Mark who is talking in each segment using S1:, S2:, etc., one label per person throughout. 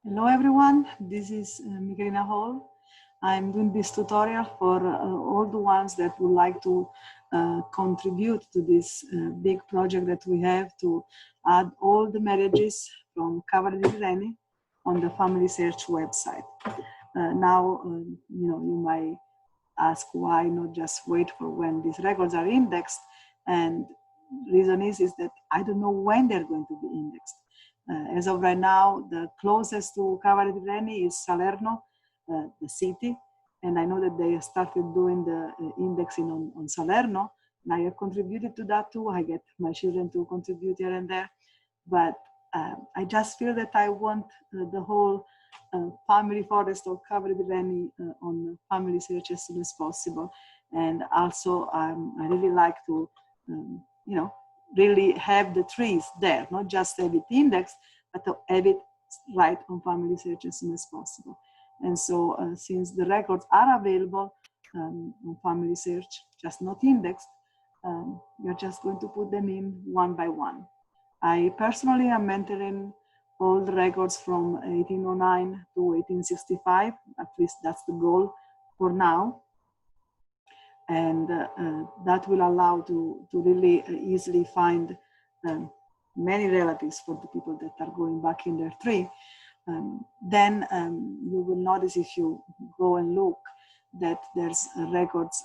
S1: Hello everyone, this is Michelina Hall. I'm doing this tutorial for all the ones that would like to contribute to this big project that we have to add all the marriages from Cava di Tirreni on the Familysearch website. Now, you might ask why not just wait for when these records are indexed, and reason is that I don't know when they're going to be indexed. As of right now, the closest to Cava di Tirreni is Salerno, the city, and I know that they started doing the indexing on Salerno, and I have contributed to that too. I get my children to contribute here and there, but I just feel that I want the whole family forest of Cava di Tirreni on Familysearch as soon as possible. And also, I really like to, really have the trees there, not just have it indexed, but to have it right on Familysearch as soon as possible. And so, since the records are available on Familysearch, just not indexed, we're just going to put them in one by one. I personally am entering all the records from 1809 to 1865, at least that's the goal for now. And that will allow to really easily find many relatives for the people that are going back in their tree. Then you will notice, if you go and look, that there's records,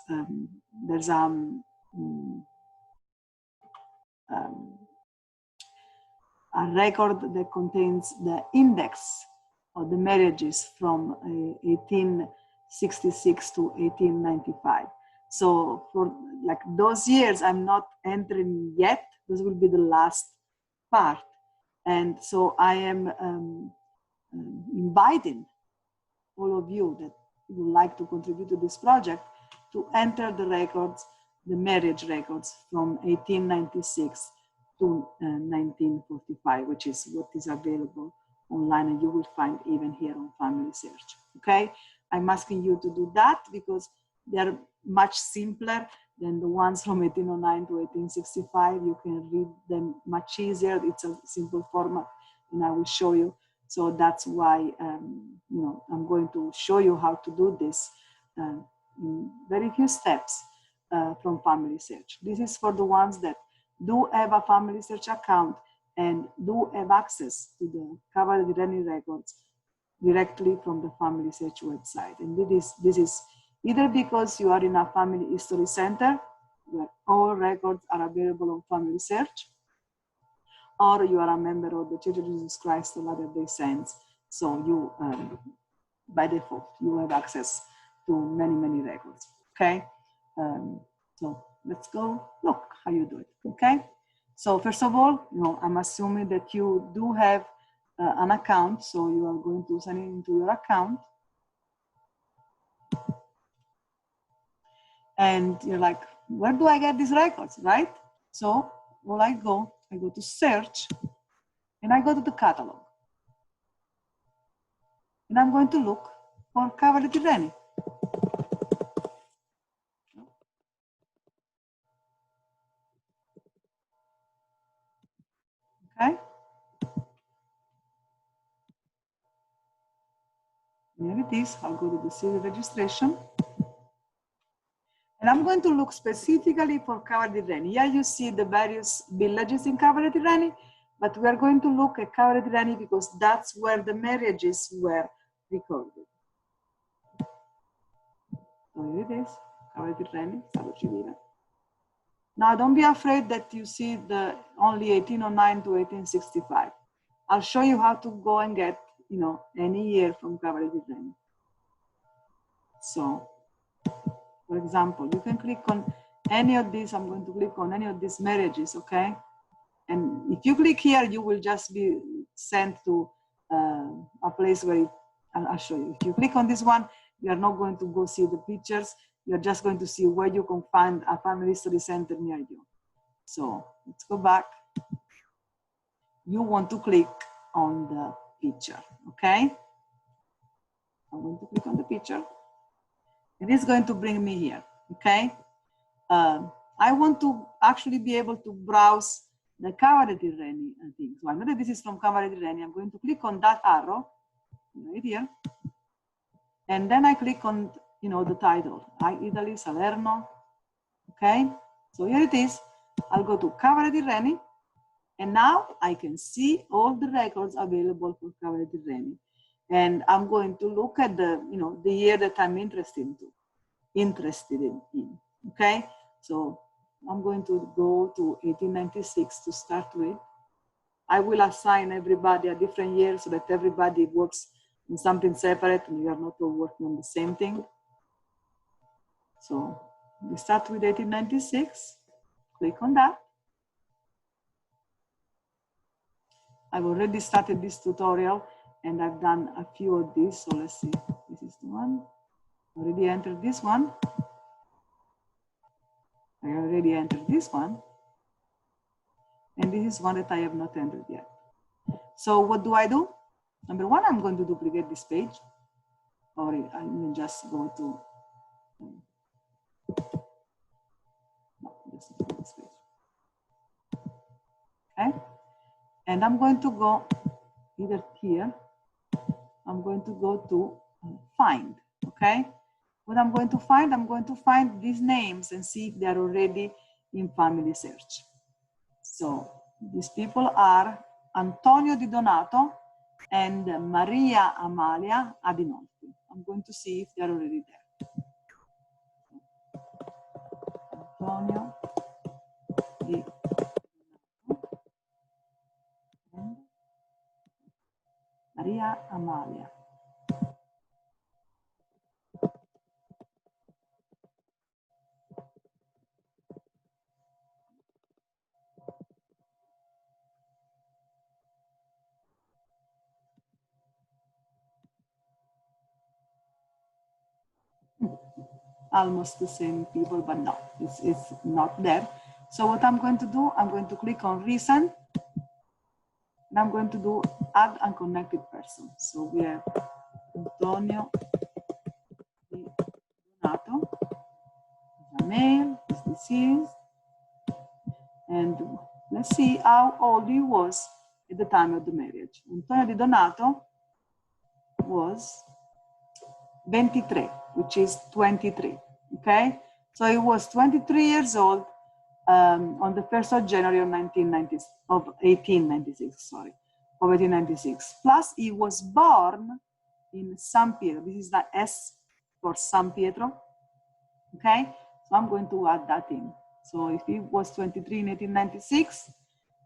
S1: there's a record that contains the index of the marriages from 1866 to 1895. So for like those years, I'm not entering yet. This will be the last part. And so I am inviting all of you that would like to contribute to this project to enter the records, the marriage records from 1896 to 1945, which is what is available online, and you will find even here on Familysearch. Okay, I'm asking you to do that because they're much simpler than the ones from 1809 to 1865. You can read them much easier. It's a simple format, and I will show you. So that's why I'm going to show you how to do this in very few steps from Familysearch. This is for the ones that do have a Familysearch account and do have access to the Cava di Tirreni records directly from the Familysearch website. And this is either because you are in a family history center where all records are available on Familysearch, or you are a member of the Church of Jesus Christ of Latter-day Saints. So you, by default, you have access to many, many records, okay? So let's go look how you do it, okay? So first of all, I'm assuming that you do have an account, so you are going to sign into your account. And you're like, where do I get these records, right? So well, I go to search, and I go to the catalog. And I'm going to look for Cava di Tirreni. Okay? Here it is. I'll go to the city registration. And I'm going to look specifically for Cava di Tirreni. Here you see the various villages in Cava di Tirreni, but we are going to look at Cava di Tirreni because that's where the marriages were recorded. So here it is, Cava di Tirreni, Stato Civile. Now don't be afraid that you see the only 1809 to 1865. I'll show you how to go and get, any year from Cava di Tirreni. So, for example, you can click on any of these. I'm going to click on any of these marriages, okay? And if you click here, you will just be sent to a place where I'll show you. If you click on this one, you are not going to go see the pictures. You're just going to see where you can find a family history center near you. So let's go back. You want to click on the picture, okay? I'm going to click on the picture. It is going to bring me here, okay? I want to actually be able to browse the Cava di Tirreni thing. So I know that this is from Cava di Tirreni. I'm going to click on that arrow, right here. And then I click on, the title, Italy, Salerno, okay? So here it is. I'll go to Cava Tirreni, and now I can see all the records available for Cava Tirreni. And I'm going to look at the year that I'm interested in, okay? So I'm going to go to 1896 to start with. I will assign everybody a different year so that everybody works in something separate and we are not all working on the same thing. So we start with 1896, click on that. I've already started this tutorial and I've done a few of these. So let's see, this is the one. Already entered this one. I already entered this one. And this is one that I have not entered yet. So what do I do? Number one, I'm going to duplicate this page. Or I will just go to, no, this is this page. Okay. And I'm going to go either here, I'm going to go to find, okay? What I'm going to find these names and see if they're already in Familysearch. So these people are Antonio Di Donato and Maria Amalia Adinolfi. I'm going to see if they're already there. Antonio Di Donato and Maria Amalia. Almost the same people, but no, it's not there. So what I'm going to do, I'm going to click on recent, and I'm going to do add unconnected person. So we have Antonio Di Donato, a male, is deceased, and let's see how old he was at the time of the marriage. Antonio Di Donato was 23, which is 23, okay? So he was 23 years old on the 1st of January of 1896. Plus he was born in San Pietro. This is the S for San Pietro, okay? So I'm going to add that in. So if he was 23 in 1896,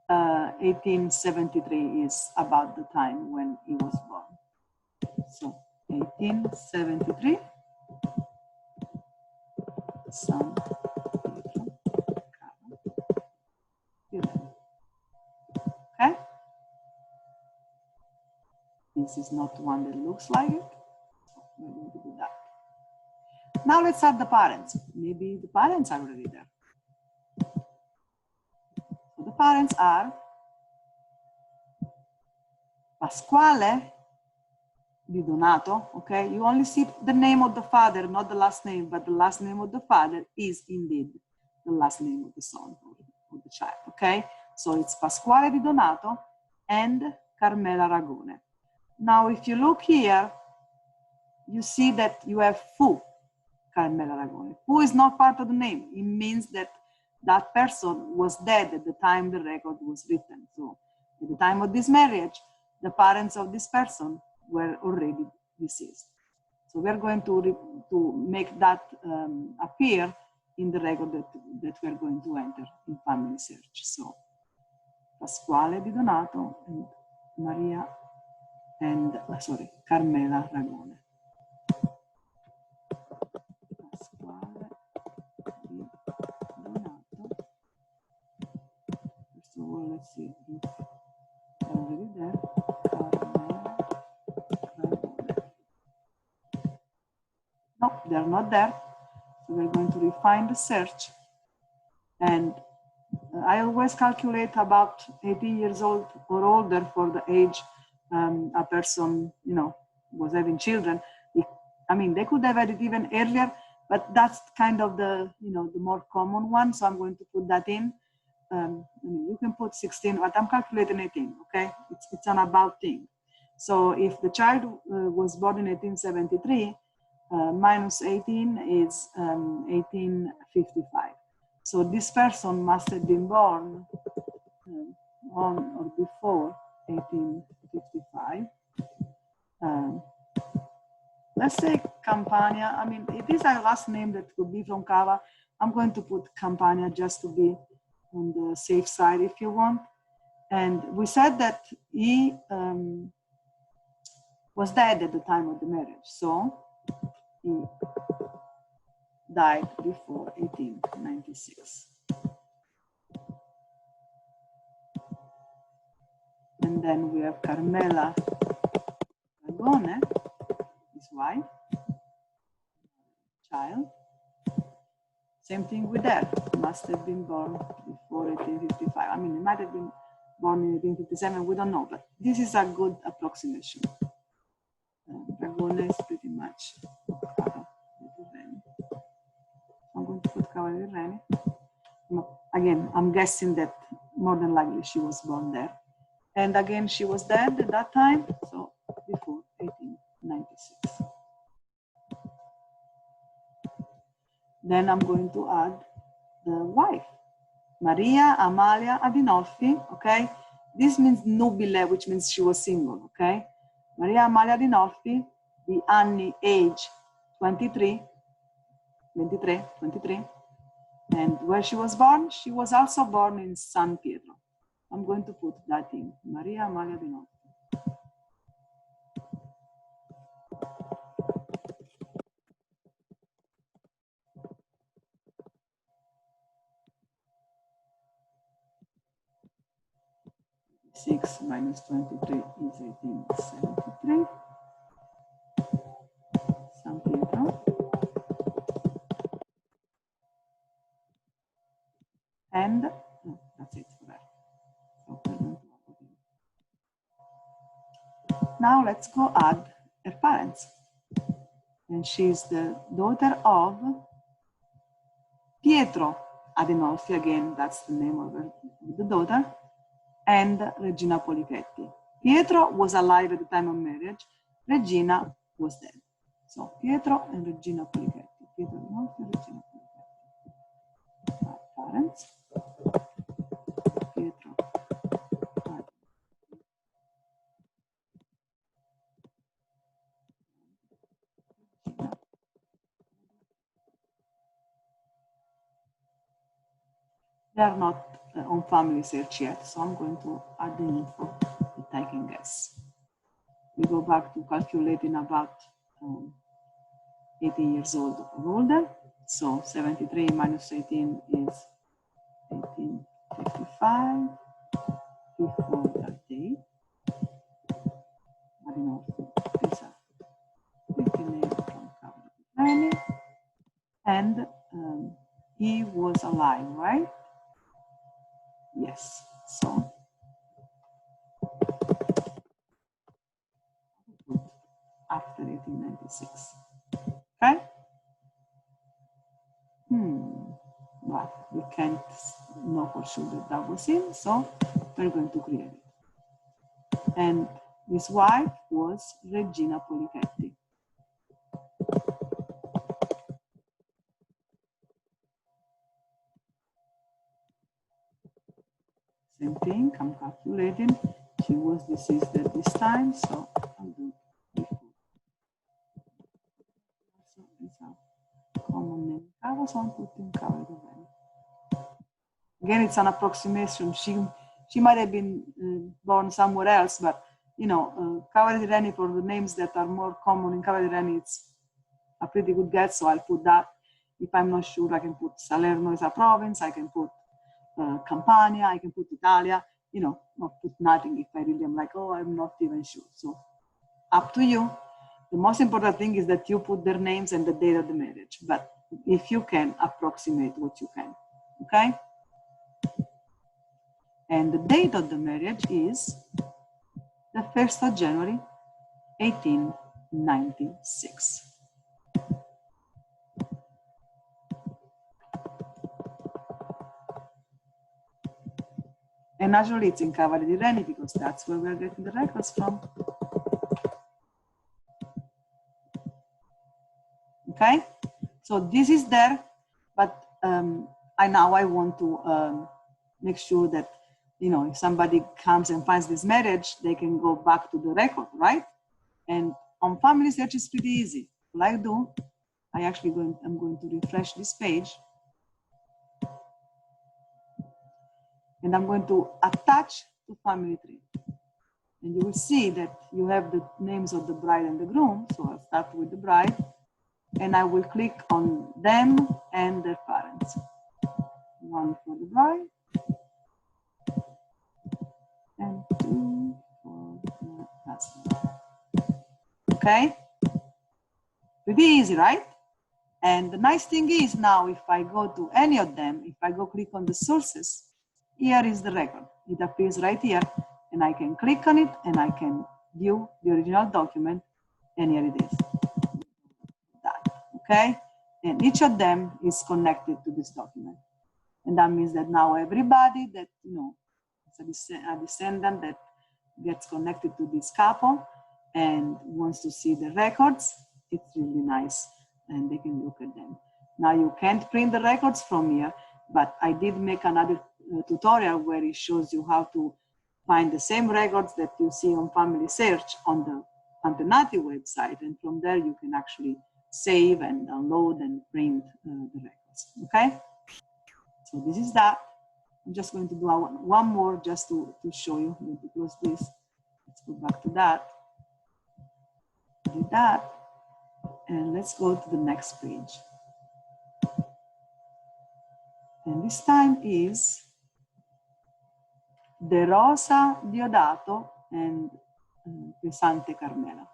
S1: 1873 is about the time when he was born. So 1873, San Pietro, Cava. Okay? This is not one that looks like it. So we're going to do that. Now let's add the parents. Maybe the parents are already there. So the parents are Pasquale Di Donato, okay? You only see the name of the father, not the last name, but the last name of the father is indeed the last name of the son or the child, okay? So it's Pasquale Di Donato and Carmela Ragone. Now, if you look here, you see that you have Fu Carmela Ragone. Fu is not part of the name. It means that that person was dead at the time the record was written. So at the time of this marriage, the parents of this person were already deceased. So we're going to make that appear in the record that we're going to enter in Familysearch. So Pasquale Di Donato and Maria and, Carmela Ragone. Pasquale Di Donato. First of all, let's see if they're already there. No, they're not there. So we're going to refine the search. And I always calculate about 80 years old or older for the age a person, was having children. I mean, they could have had it even earlier, but that's kind of the, the more common one. So I'm going to put that in. You can put 16, but I'm calculating 18, okay? It's an about thing. So if the child was born in 1873, minus 18 is 1855. So this person must have been born on or before 1855. Let's say Campania. I mean, it is a last name that could be from Cava. I'm going to put Campania just to be on the safe side if you want. And we said that he was dead at the time of the marriage. So he died before 1896. And then we have Carmela Dragone, his wife, child. Same thing with her. Must have been born before 1855. I mean, it might have been born in 1857. We don't know, but this is a good approximation. Dragone is pretty much Cava di Tirreni. I'm going to put Cava di Tirreni. Again, I'm guessing that more than likely she was born there. And again, she was dead at that time, so before 1896. Then I'm going to add the wife, Maria Amalia Adinolfi, okay? This means nubile, which means she was single, okay? Maria Amalia Adinolfi, the anni age 23, and where she was born, she was also born in San Pietro. I'm going to put that in, Maria Amalia Adinolfi. Six minus 23 is 1873. San Pietro. And that's it for that. Now let's go add her parents. And she's the daughter of Pietro Adinolfi, again, that's the name of the daughter, and Regina Polichetti. Pietro was alive at the time of marriage. Regina was dead. So Pietro and Regina Polichetti. Pietro Adinolfi and Regina Polichetti. My parents. Pietro. They are not on Familysearch yet, so I'm going to add the info that I can guess. We go back to calculating about 18 years old or older. So 73 minus 18 is 1855. Before that date, I don't know if it's a name from Cava, and he was alive, right? Yes. So after 1896. Okay? But we can't know for sure that that was him, so we're going to create it. And his wife was Regina Polichetti. Same thing, I'm calculating. She was deceased at this time, so I'll do before. So it's a common name. Cava, so I'm putting Cava di Tirreni. Again, it's an approximation. She might have been born somewhere else, but you know, Cava di Tirreni, for the names that are more common in Cava di Tirreni, it's a pretty good guess, so I'll put that. If I'm not sure, I can put Salerno as a province, I can put Campania, I can put Italia, you know, not put nothing if I really am like, oh, I'm not even sure. So up to you. The most important thing is that you put their names and the date of the marriage, but if you can, approximate what you can, okay? And the date of the marriage is the 1st of January, 1896. And naturally it's in Cava di Tirreni because that's where we're getting the records from. Okay, so this is there, but I want to make sure that, you know, if somebody comes and finds this marriage, they can go back to the record, right? And on Familysearch, it's pretty easy. What I do, I'm going to refresh this page, and I'm going to attach to family tree. And you will see that you have the names of the bride and the groom. So I'll start with the bride, and I will click on them and their parents. One for the bride, and two for the husband. Okay? Pretty easy, right? And the nice thing is now, if I go to any of them, if I go click on the sources, here is the record. It appears right here, and I can click on it, and I can view the original document, and here it is. That, okay? And each of them is connected to this document. And that means that now everybody that, you know, is a descendant that gets connected to this couple and wants to see the records, it's really nice, and they can look at them. Now you can't print the records from here, but I did make another tutorial where it shows you how to find the same records that you see on Familysearch on the Antenati website, and from there you can actually save and download and print the records, okay? So this is that. I'm just going to do one more just to show you. I'm going to close this. Let's go back to that. Do that. And let's go to the next page. And this time is De Rosa Diodato and Pesante Carmela.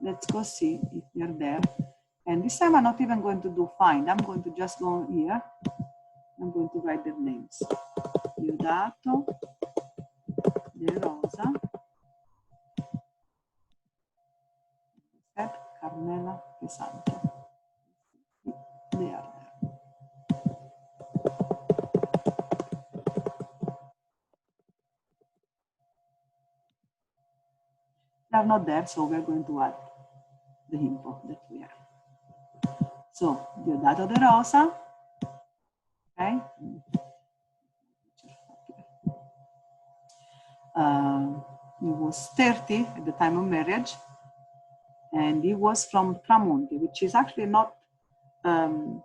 S1: Let's go see if they're there. And this time I'm not even going to do find. I'm going to just go here. I'm going to write their names. Diodato, De Rosa, Carmela Pesante. They are there. They are not there, so we're going to add the info that we have. So, Diodato De Rosa, okay. He was 30 at the time of marriage, and he was from Tramonti, which is actually not in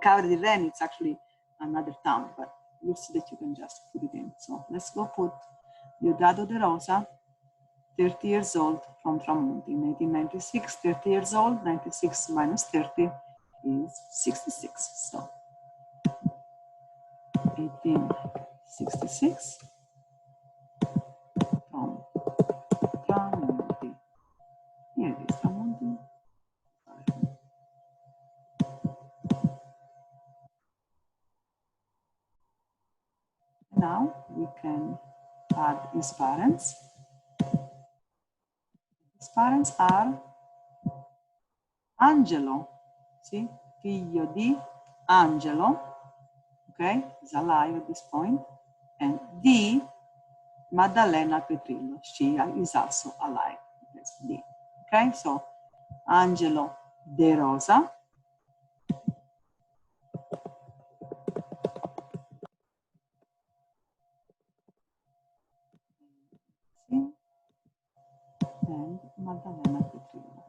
S1: Cava di Tirreni, it's actually another town, but you'll see that you can just put it in. So let's go put Diodato De Rosa, 30 years old, from Tramonti in 1896, 30 years old, 96 minus 30 is 66. So 1866 from Tramonti. Here it is, Tramonti. Sorry. Now we can add his parents. His parents are Angelo, see, figlio di Angelo, okay, he's alive at this point, and di Maddalena Petrillo, she is also alive, that's D, okay, so Angelo De Rosa, and Maddalena Petrillo.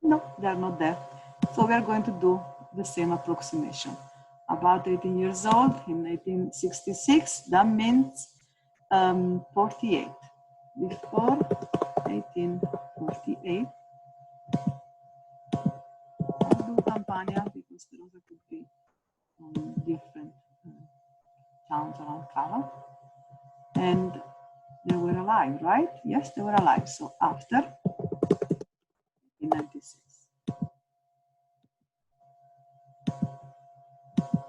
S1: No, they're not there. So we are going to do the same approximation. About 18 years old in 1866, that means 48. Before 1848, I'll do Campania because there also could be different towns around Cava. And they were alive, right? Yes, they were alive. So after 1896.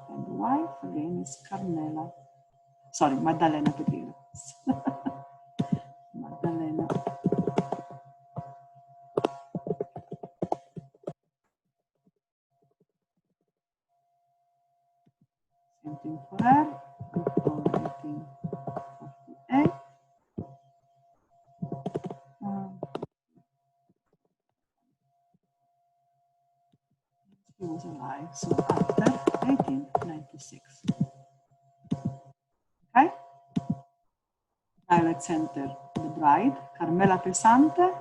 S1: And the wife again is Carmela. Sorry, Maddalena Petrillo. Maddalena. Same thing for her. before 1848. He was alive, so after 1896. Okay? Now let's enter the bride, Carmela Pesante.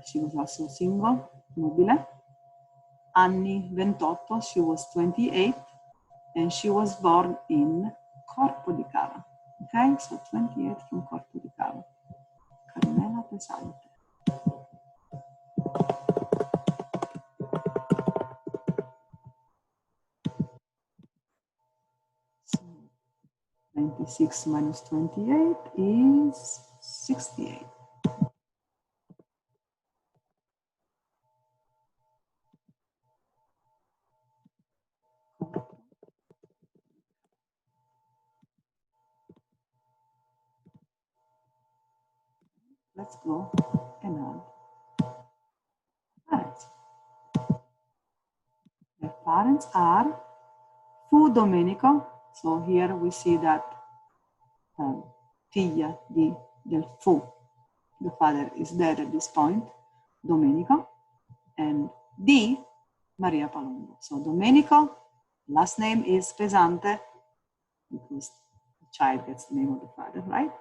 S1: She was also single, nobile. Anni 28, she was 28, and she was born in Corpo di Cava. Okay, so 28 from Corpo di Cava. Carmela Pesante. So 96 minus 28 is 68. Let's go and add parents. Their parents are Fu Domenico. So here we see that figlia del Fu, the father is dead at this point, Domenico, and di Maria Palumbo. So Domenico, last name is Pesante, because the child gets the name of the father, right?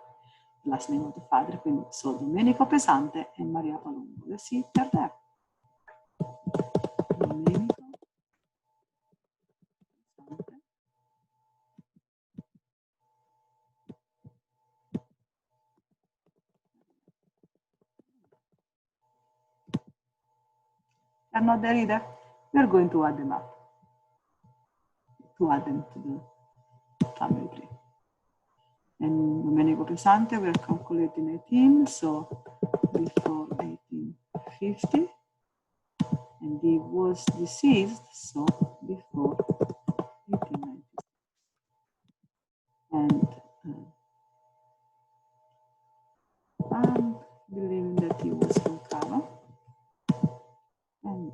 S1: Last name of the father, quindi so Domenico Pesante and Maria Palumbo. Let's see if they're there. Domenico Pesante. They're not there either. We're going to add them up, to add them to the family tree. And Domenico Pesante, we're calculating 18, so before 1850, and he was deceased, so before 1890. And I'm believing that he was from Cava. And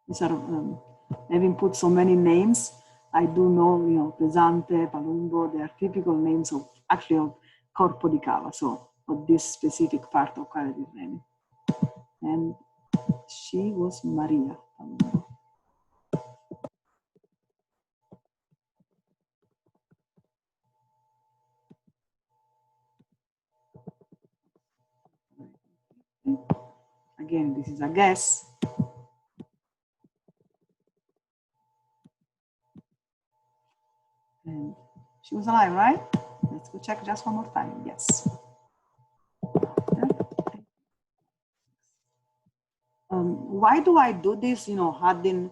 S1: these are, having put so many names, I do know, Pesante, Palumbo, they are typical names of, actually, of Corpo di Cava, so of this specific part of Cava di Tirreni. And she was Maria Palumbo. Again, this is a guess. And she was alive, right? Let's go check just one more time. Yes. Why do I do this, adding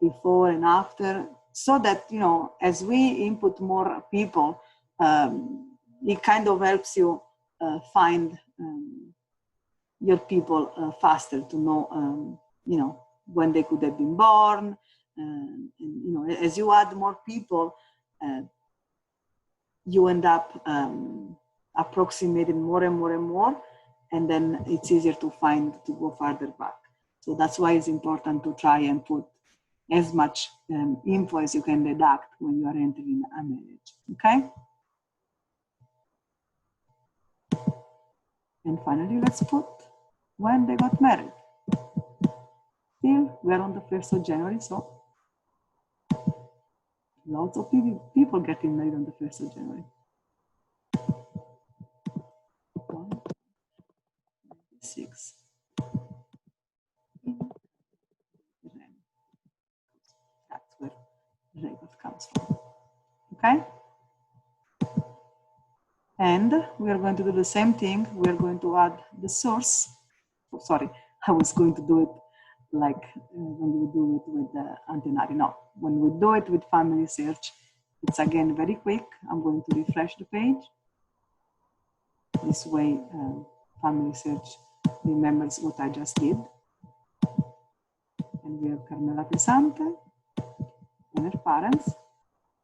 S1: before and after, so that, as we input more people, it kind of helps you find your people faster to know, when they could have been born. And, as you add more people, you end up approximating more and more and more, and then it's easier to find, to go farther back. So that's why it's important to try and put as much info as you can deduct when you are entering a marriage, okay? And finally, let's put when they got married. Still, we're on the 1st of January, so lots of people getting married on the 1st of January. 6. That's where the record comes from, okay? And we are going to do the same thing. We are going to add the source. Oh, sorry, I was going to do it like when we do it with the Antenari. No, when we do it with Familysearch, it's again very quick. I'm going to refresh the page. This way, Familysearch remembers what I just did. And we have Carmela Pesante and her parents,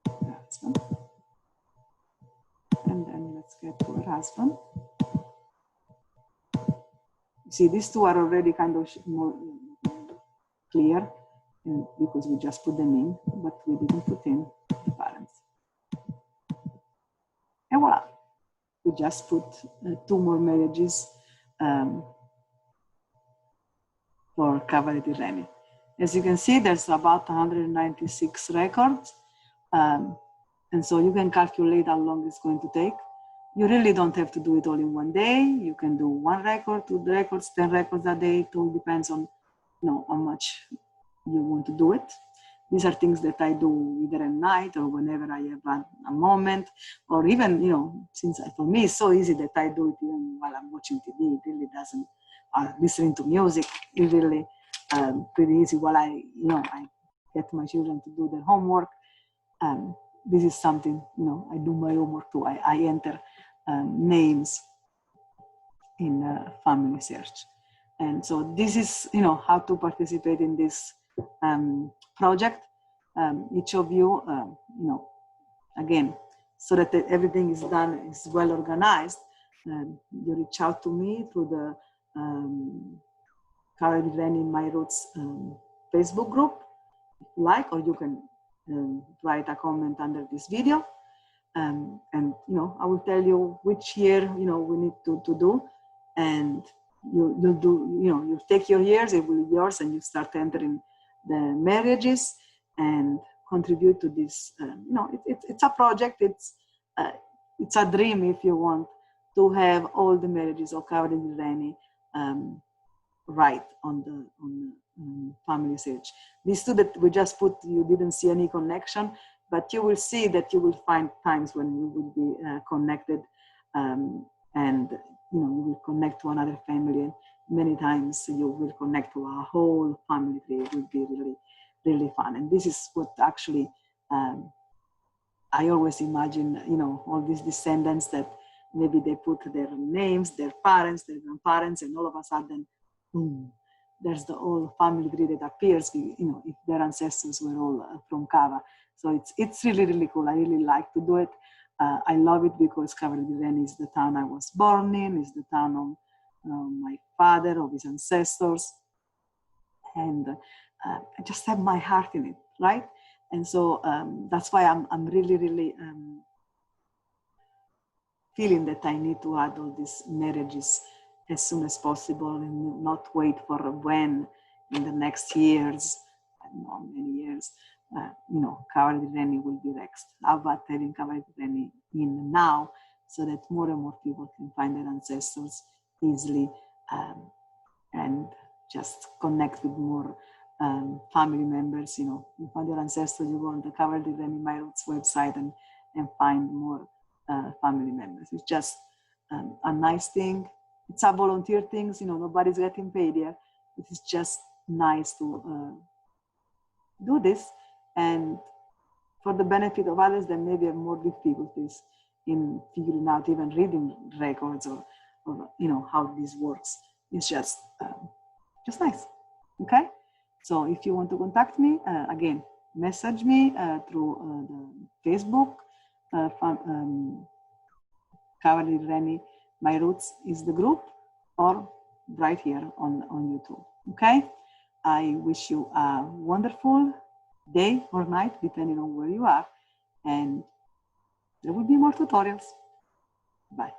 S1: her husband. And then let's get to her husband. You see, these two are already kind of more clear. because we just put them in, but we didn't put in the parents. And voila, we just put 2 more marriages for Cava di Tirreni. As you can see, there's about 196 records. And so you can calculate how long it's going to take. You really don't have to do it all in one day. You can do 1 record, 2 records, 10 records a day. It all depends on, how much you want to do it. These are things that I do either at night or whenever I have a moment, or even, since for me it's so easy that I do it even while I'm watching TV. It really doesn't, listening to music, it really pretty easy while I get my children to do their homework. This is something, I do my homework too. I enter names in Familysearch. And so this is, how to participate in this project. Each of you, again, so that everything is done, is well organized, you reach out to me through the Cava di Tirreni My Roots Facebook group, if you like, or you can write a comment under this video. And I will tell you which year, we need to do, and you'll do, you take your years, it will be yours, and you start entering the marriages and contribute to this. It's a project. It's a dream, if you want, to have all the marriages of Cava di Tirreni right on the Familysearch. These 2 that we just put, you didn't see any connection, but you will see that you will find times when you will be connected, and you will connect to another family, and many times you will connect to a whole family tree. It will be really, really fun. And this is what actually I always imagine, all these descendants that maybe they put their names, their parents, their grandparents, and all of a sudden, boom, there's the whole family tree that appears, if their ancestors were all from Cava. So it's really, really cool. I really like to do it. I love it because Cava di Tirreni is the town I was born in, is the town of my father, of his ancestors. And I just have my heart in it, right? And so that's why I'm really, really feeling that I need to add all these marriages as soon as possible, and not wait for when in the next years, I don't know, many years, Cava di Tirreni will be next. How about having Cava di Tirreni in now, so that more and more people can find their ancestors easily, and just connect with more family members. You find your ancestors, you go on the Cava di Tirreni My Roots website and find more family members. It's just a nice thing. It's a volunteer thing, nobody's getting paid here. It is just nice to do this, and for the benefit of others that maybe have more difficulties in figuring out, even reading records or how this works. It's just nice. Okay. So if you want to contact me, again, message me through the Facebook. Cava di Tirreni My Roots is the group, or right here on YouTube. Okay. I wish you a wonderful day or night, depending on where you are, and there will be more tutorials. Bye.